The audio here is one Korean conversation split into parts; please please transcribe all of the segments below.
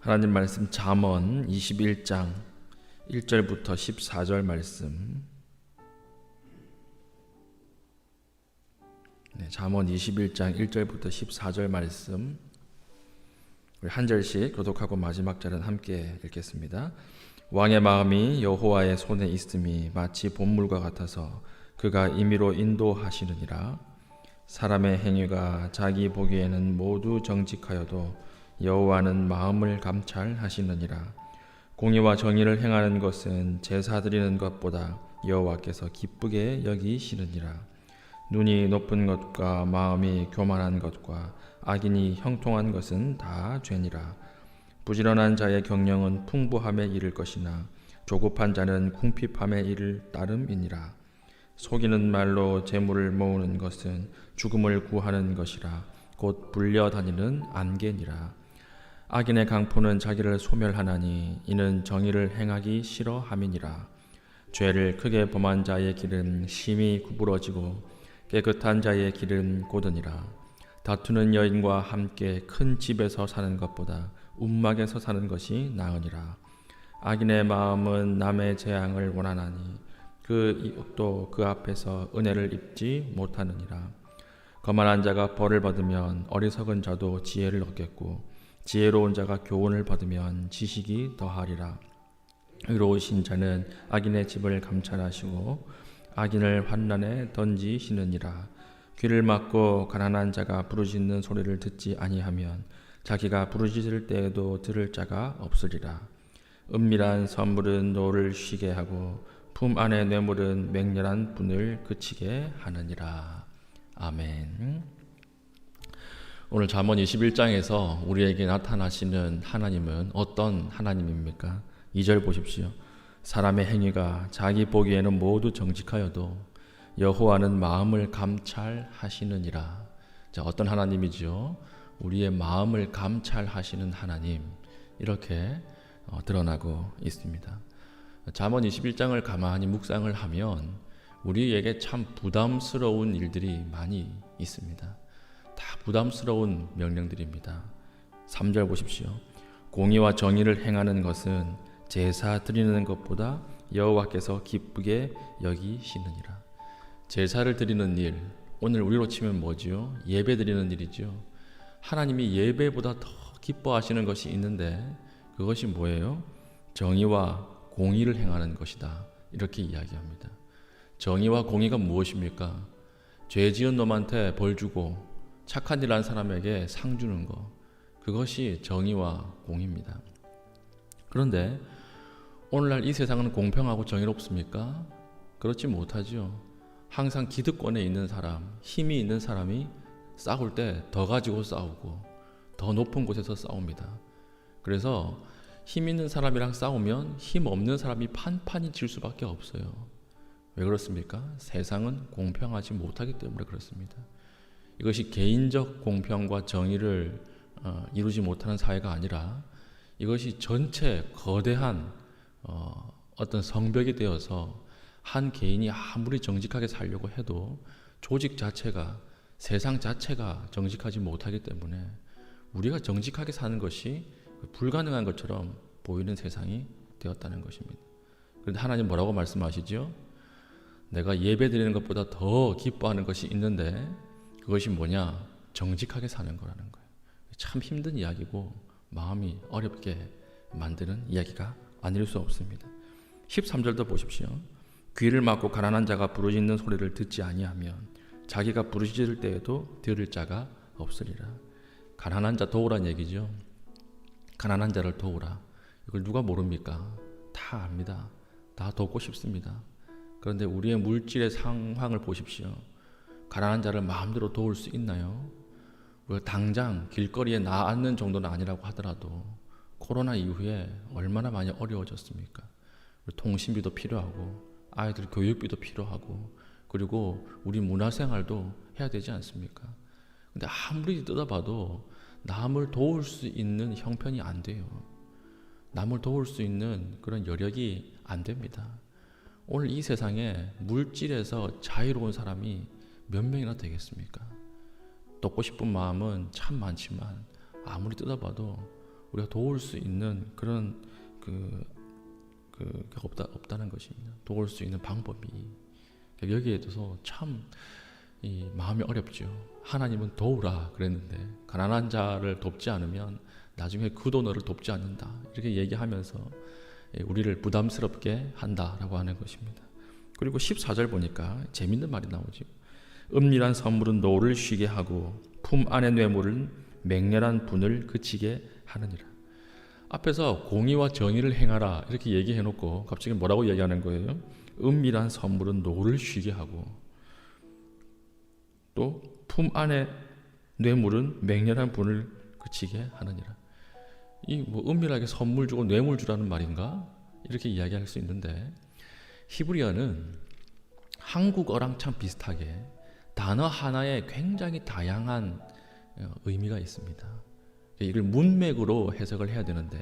하나님 말씀 잠언 21장 1절부터 14절 말씀. 잠언 21장 1절부터 14절 말씀. 우리 한 절씩 교독하고 마지막 절은 함께 읽겠습니다. 왕의 마음이 여호와의 손에 있음이 마치 본물과 같아서 그가 임의로 인도하시느니라. 사람의 행위가 자기 보기에는 모두 정직하여도 여호와는 마음을 감찰하시느니라. 공의와 정의를 행하는 것은 제사 드리는 것보다 여호와께서 기쁘게 여기시느니라. 눈이 높은 것과 마음이 교만한 것과 악인이 형통한 것은 다 죄니라. 부지런한 자의 경영은 풍부함에 이를 것이나 조급한 자는 궁핍함에 이를 따름이니라. 속이는 말로 재물을 모으는 것은 죽음을 구하는 것이라 곧 불려다니는 안개니라. 악인의 강포는 자기를 소멸하나니 이는 정의를 행하기 싫어함이니라. 죄를 크게 범한 자의 길은 심히 구부러지고 깨끗한 자의 길은 고드니라. 다투는 여인과 함께 큰 집에서 사는 것보다 움막에서 사는 것이 나으니라. 악인의 마음은 남의 재앙을 원하나니 그 이웃도 그 앞에서 은혜를 입지 못하느니라. 거만한 자가 벌을 받으면 어리석은 자도 지혜를 얻겠고 지혜로운 자가 교훈을 받으면 지식이 더하리라. 의로우신 자는 악인의 집을 감찰하시고 악인을 환난에 던지시느니라. 귀를 막고 가난한 자가 부르짖는 소리를 듣지 아니하면 자기가 부르짖을 때에도 들을 자가 없으리라. 은밀한 선물은 노를 쉬게 하고 품 안의 뇌물은 맹렬한 분을 그치게 하느니라. 아멘. 오늘 잠언 21장에서 우리에게 나타나시는 하나님은 어떤 하나님입니까? 2절 보십시오. 사람의 행위가 자기 보기에는 모두 정직하여도 여호와는 마음을 감찰하시느니라. 자, 어떤 하나님이죠? 우리의 마음을 감찰하시는 하나님, 이렇게 드러나고 있습니다. 잠언 21장을 가만히 묵상을 하면 우리에게 참 부담스러운 일들이 많이 있습니다. 다 부담스러운 명령들입니다. 3절 보십시오. 공의와 정의를 행하는 것은 제사 드리는 것보다 여호와께서 기쁘게 여기시느니라. 제사를 드리는 일, 오늘 우리로 치면 뭐지요? 예배 드리는 일이죠. 하나님이 예배보다 더 기뻐하시는 것이 있는데 그것이 뭐예요? 정의와 공의를 행하는 것이다. 이렇게 이야기합니다. 정의와 공의가 무엇입니까? 죄 지은 놈한테 벌 주고 착한 일 한 사람에게 상 주는 것, 그것이 정의와 공의입니다. 그런데 오늘날 이 세상은 공평하고 정의롭습니까? 그렇지 못하죠. 항상 기득권에 있는 사람, 힘이 있는 사람이 싸울 때 더 가지고 싸우고 더 높은 곳에서 싸웁니다. 그래서 힘 있는 사람이랑 싸우면 힘 없는 사람이 판판이 질 수밖에 없어요. 왜 그렇습니까? 세상은 공평하지 못하기 때문에 그렇습니다. 이것이 개인적 공평과 정의를 이루지 못하는 사회가 아니라 이것이 전체 거대한 어떤 성벽이 되어서 한 개인이 아무리 정직하게 살려고 해도 조직 자체가, 세상 자체가 정직하지 못하기 때문에 우리가 정직하게 사는 것이 불가능한 것처럼 보이는 세상이 되었다는 것입니다. 그런데 하나님 뭐라고 말씀하시죠? 내가 예배 드리는 것보다 더 기뻐하는 것이 있는데 그것이 뭐냐? 정직하게 사는 거라는 거예요. 참 힘든 이야기고 마음이 어렵게 만드는 이야기가 아닐 수 없습니다. 13절도 보십시오. 귀를 막고 가난한 자가 부르짖는 소리를 듣지 아니하면 자기가 부르짖을 때에도 들을 자가 없으리라. 가난한 자 도우란 얘기죠. 가난한 자를 도우라. 이걸 누가 모릅니까? 다 압니다. 다 돕고 싶습니다. 그런데 우리의 물질의 상황을 보십시오. 가난한 자를 마음대로 도울 수 있나요? 우리가 당장 길거리에 나앉는 정도는 아니라고 하더라도 코로나 이후에 얼마나 많이 어려워졌습니까? 통신비도 필요하고 아이들 교육비도 필요하고 그리고 우리 문화생활도 해야 되지 않습니까? 근데 아무리 뜯어봐도 남을 도울 수 있는 형편이 안 돼요. 남을 도울 수 있는 그런 여력이 안 됩니다. 오늘 이 세상에 물질에서 자유로운 사람이 몇 명이나 되겠습니까? 돕고 싶은 마음은 참 많지만 아무리 뜯어봐도 우리가 도울 수 있는 그런 없다는 것입니다. 도울 수 있는 방법이. 여기에 대해서 참 이 마음이 어렵죠. 하나님은 도우라 그랬는데 가난한 자를 돕지 않으면 나중에 그도 너를 돕지 않는다, 이렇게 얘기하면서 우리를 부담스럽게 한다라고 하는 것입니다. 그리고 14절 보니까 재밌는 말이 나오죠. 은밀한 선물은 노를 쉬게 하고 품 안의 뇌물은 맹렬한 분을 그치게 하느니라. 앞에서 공의와 정의를 행하라 이렇게 얘기해놓고 갑자기 뭐라고 얘기하는 거예요? 은밀한 선물은 노를 쉬게 하고 또 품 안의 뇌물은 맹렬한 분을 그치게 하느니라. 이 뭐 은밀하게 선물 주고 뇌물 주라는 말인가? 이렇게 이야기할 수 있는데 히브리어는 한국어랑 참 비슷하게 단어 하나에 굉장히 다양한 의미가 있습니다. 이걸 문맥으로 해석을 해야 되는데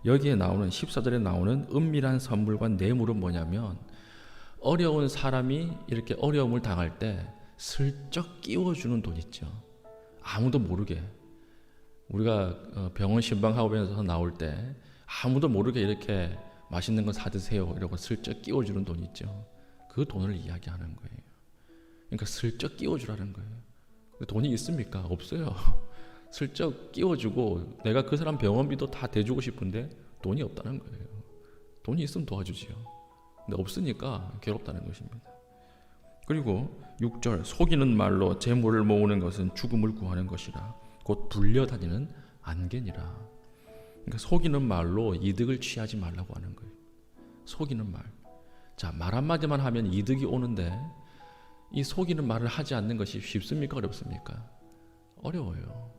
여기에 나오는 14절에 나오는 은밀한 선물과 뇌물은 뭐냐면 어려운 사람이 이렇게 어려움을 당할 때 슬쩍 끼워주는 돈 있죠. 아무도 모르게 우리가 병원 신방하고면서 나올 때 아무도 모르게 이렇게 맛있는 거 사드세요 이러고 슬쩍 끼워주는 돈 있죠. 그 돈을 이야기하는 거예요. 그러니까 슬쩍 끼워주라는 거예요. 돈이 있습니까? 없어요. 슬쩍 끼워주고 내가 그 사람 병원비도 다 대주고 싶은데 돈이 없다는 거예요. 돈이 있으면 도와주지요. 근데 없으니까 괴롭다는 것입니다. 그리고 6절 속이는 말로 재물을 모으는 것은 죽음을 구하는 것이라 곧 불려다니는 안개니라. 그러니까 속이는 말로 이득을 취하지 말라고 하는 거예요. 속이는 말. 자, 말 한마디만 하면 이득이 오는데 이 속이는 말을 하지 않는 것이 쉽습니까? 어렵습니까? 어려워요.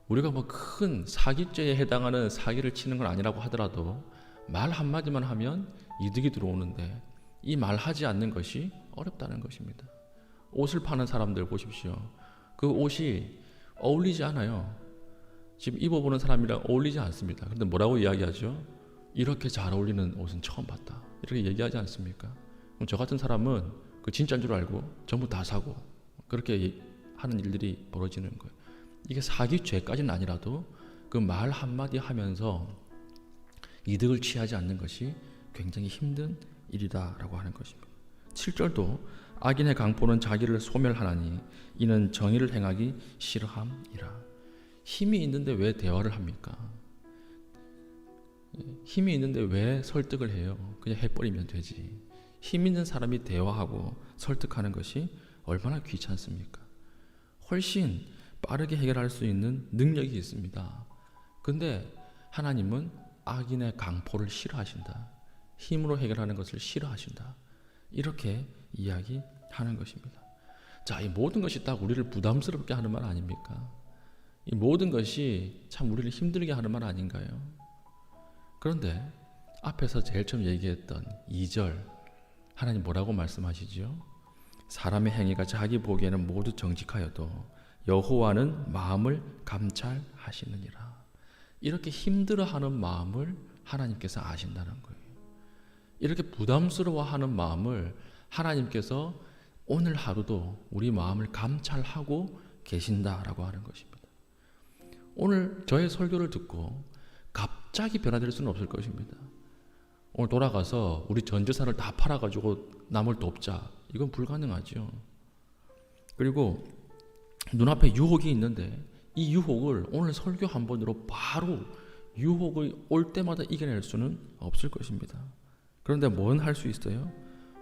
우리가 뭐 큰 사기죄에 해당하는 사기를 치는 건 아니라고 하더라도 말 한마디만 하면 이득이 들어오는데 이 말하지 않는 것이 어렵다는 것입니다. 옷을 파는 사람들 보십시오. 그 옷이 어울리지 않아요. 지금 입어보는 사람이랑 어울리지 않습니다. 그런데 뭐라고 이야기하죠? 이렇게 잘 어울리는 옷은 처음 봤다, 이렇게 얘기하지 않습니까? 그럼 저 같은 사람은 그 진짜인 줄 알고 전부 다 사고 그렇게 하는 일들이 벌어지는 거예요. 이게 사기죄까지는 아니라도 그 말 한마디 하면서 이득을 취하지 않는 것이 굉장히 힘든 일이다라고 하는 것입니다. 7절도 악인의 강포는 자기를 소멸하나니 이는 정의를 행하기 싫어함이라. 힘이 있는데 왜 대화를 합니까? 힘이 있는데 왜 설득을 해요? 그냥 해버리면 되지. 힘 있는 사람이 대화하고 설득하는 것이 얼마나 귀찮습니까? 훨씬 빠르게 해결할 수 있는 능력이 있습니다. 근데 하나님은 악인의 강포를 싫어하신다. 힘으로 해결하는 것을 싫어하신다. 이렇게 이야기하는 것입니다. 자, 이 모든 것이 딱 우리를 부담스럽게 하는 말 아닙니까? 이 모든 것이 참 우리를 힘들게 하는 말 아닌가요? 그런데 앞에서 제일 처음 얘기했던 2절 하나님 뭐라고 말씀하시죠? 사람의 행위가 자기 보기에는 모두 정직하여도 여호와는 마음을 감찰하시느니라. 이렇게 힘들어하는 마음을 하나님께서 아신다는 거예요. 이렇게 부담스러워하는 마음을 하나님께서 오늘 하루도 우리 마음을 감찰하고 계신다라고 하는 것입니다. 오늘 저의 설교를 듣고 갑자기 변화될 수는 없을 것입니다. 오늘 돌아가서 우리 전 재산을 다 팔아가지고 남을 돕자, 이건 불가능하죠. 그리고 눈앞에 유혹이 있는데 이 유혹을 오늘 설교 한 번으로 바로 유혹이 올 때마다 이겨낼 수는 없을 것입니다. 그런데 뭔 할 수 있어요?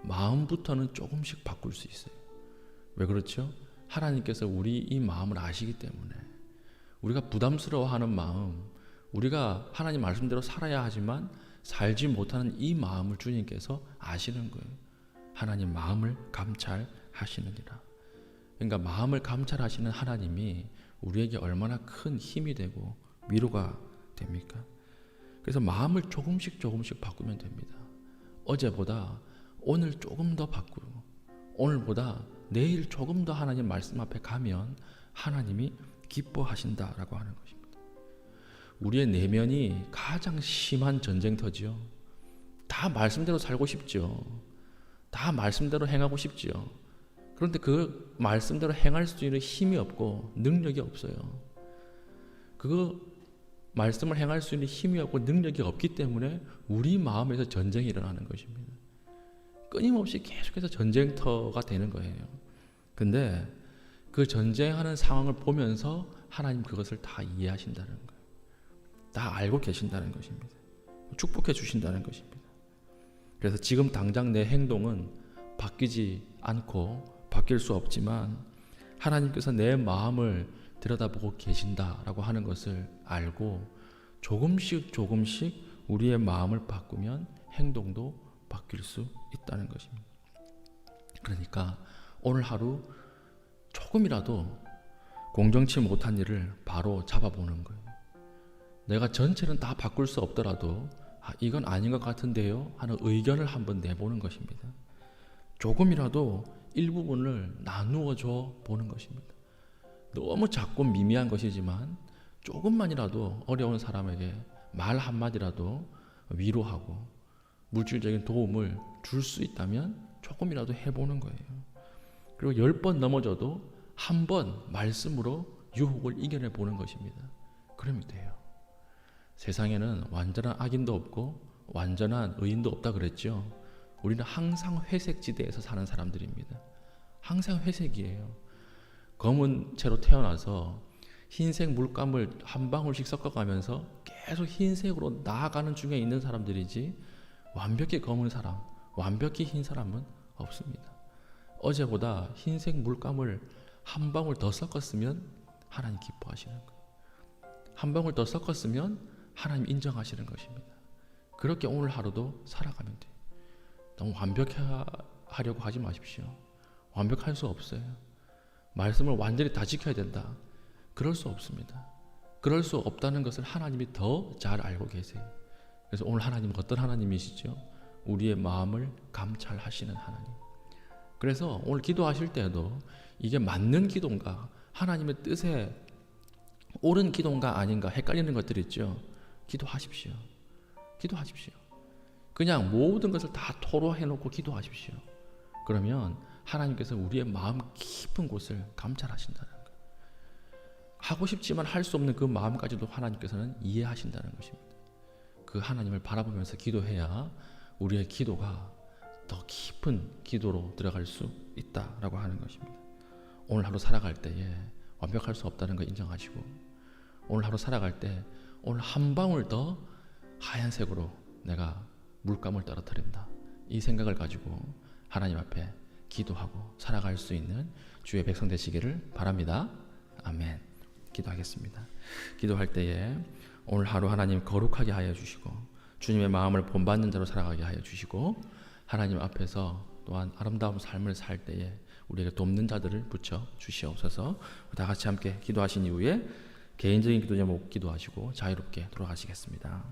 마음부터는 조금씩 바꿀 수 있어요. 왜 그렇죠? 하나님께서 우리 이 마음을 아시기 때문에. 우리가 부담스러워하는 마음, 우리가 하나님 말씀대로 살아야 하지만 살지 못하는 이 마음을 주님께서 아시는 거예요. 하나님 마음을 감찰하시느니라. 그러니까 마음을 감찰하시는 하나님이 우리에게 얼마나 큰 힘이 되고 위로가 됩니까? 그래서 마음을 조금씩 바꾸면 됩니다. 어제보다 오늘 조금 더 바꾸고 오늘보다 내일 조금 더 하나님 말씀 앞에 가면 하나님이 기뻐하신다라고 하는 것입니다. 우리의 내면이 가장 심한 전쟁터지요. 다 말씀대로 살고 싶죠. 다 말씀대로 행하고 싶지요. 그런데 그 말씀대로 행할 수 있는 힘이 없고 능력이 없어요. 그거 말씀을 행할 수 있는 힘이 없고 능력이 없기 때문에 우리 마음에서 전쟁이 일어나는 것입니다. 끊임없이 계속해서 전쟁터가 되는 거예요. 근데 그 전쟁하는 상황을 보면서 하나님 그것을 다 이해하신다는 거예요. 다 알고 계신다는 것입니다. 축복해 주신다는 것입니다. 그래서 지금 당장 내 행동은 바뀌지 않고 바뀔 수 없지만 하나님께서 내 마음을 들여다보고 계신다라고 하는 것을 알고 조금씩 우리의 마음을 바꾸면 행동도 바뀔 수 있다는 것입니다. 그러니까 오늘 하루 조금이라도 공정치 못한 일을 바로 잡아보는 거예요. 내가 전체는 다 바꿀 수 없더라도 이건 아닌 것 같은데요 하는 의견을 한번 내보는 것입니다. 조금이라도 일부분을 나누어 줘 보는 것입니다. 너무 작고 미미한 것이지만 조금만이라도 어려운 사람에게 말 한마디라도 위로하고 물질적인 도움을 줄 수 있다면 조금이라도 해보는 거예요. 그리고 10번 넘어져도 한 번 말씀으로 유혹을 이겨내 보는 것입니다. 그러면 돼요. 세상에는 완전한 악인도 없고 완전한 의인도 없다 그랬죠. 우리는 항상 회색지대에서 사는 사람들입니다. 항상 회색이에요. 검은 채로 태어나서 흰색 물감을 한 방울씩 섞어가면서 계속 흰색으로 나아가는 중에 있는 사람들이지 완벽히 검은 사람, 완벽히 흰 사람은 없습니다. 어제보다 흰색 물감을 한 방울 더 섞었으면 하나님 기뻐하시는 거예요. 한 방울 더 섞었으면 하나님 인정하시는 것입니다. 그렇게 오늘 하루도 살아가면 돼요. 너무 완벽하려고 하지 마십시오. 완벽할 수 없어요. 말씀을 완전히 다 지켜야 된다. 그럴 수 없습니다. 그럴 수 없다는 것을 하나님이 더 잘 알고 계세요. 그래서 오늘 하나님은 어떤 하나님이시죠? 우리의 마음을 감찰하시는 하나님. 그래서 오늘 기도하실 때에도 이게 맞는 기도인가, 하나님의 뜻에 옳은 기도인가 아닌가 헷갈리는 것들 있죠. 기도하십시오. 기도하십시오. 그냥 모든 것을 다 토로해놓고 기도하십시오. 그러면 하나님께서 우리의 마음 깊은 곳을 감찰하신다는 거예요. 하고 싶지만 할 수 없는 그 마음까지도 하나님께서는 이해하신다는 것입니다. 그 하나님을 바라보면서 기도해야 우리의 기도가 더 깊은 기도로 들어갈 수 있다라고 하는 것입니다. 오늘 하루 살아갈 때에 완벽할 수 없다는 걸 인정하시고, 오늘 하루 살아갈 때 오늘 한 방울 더 하얀색으로 내가 물감을 떨어뜨린다, 이 생각을 가지고 하나님 앞에 기도하고 살아갈 수 있는 주의 백성 되시기를 바랍니다. 아멘. 기도하겠습니다. 기도할 때에 오늘 하루 하나님 거룩하게 하여 주시고 주님의 마음을 본받는 자로 살아가게 하여 주시고, 하나님 앞에서 또한 아름다운 삶을 살 때에 우리에게 돕는 자들을 붙여 주시옵소서. 다 같이 함께 기도하신 이후에 개인적인 기도 제목 기도하시고 자유롭게 돌아가시겠습니다.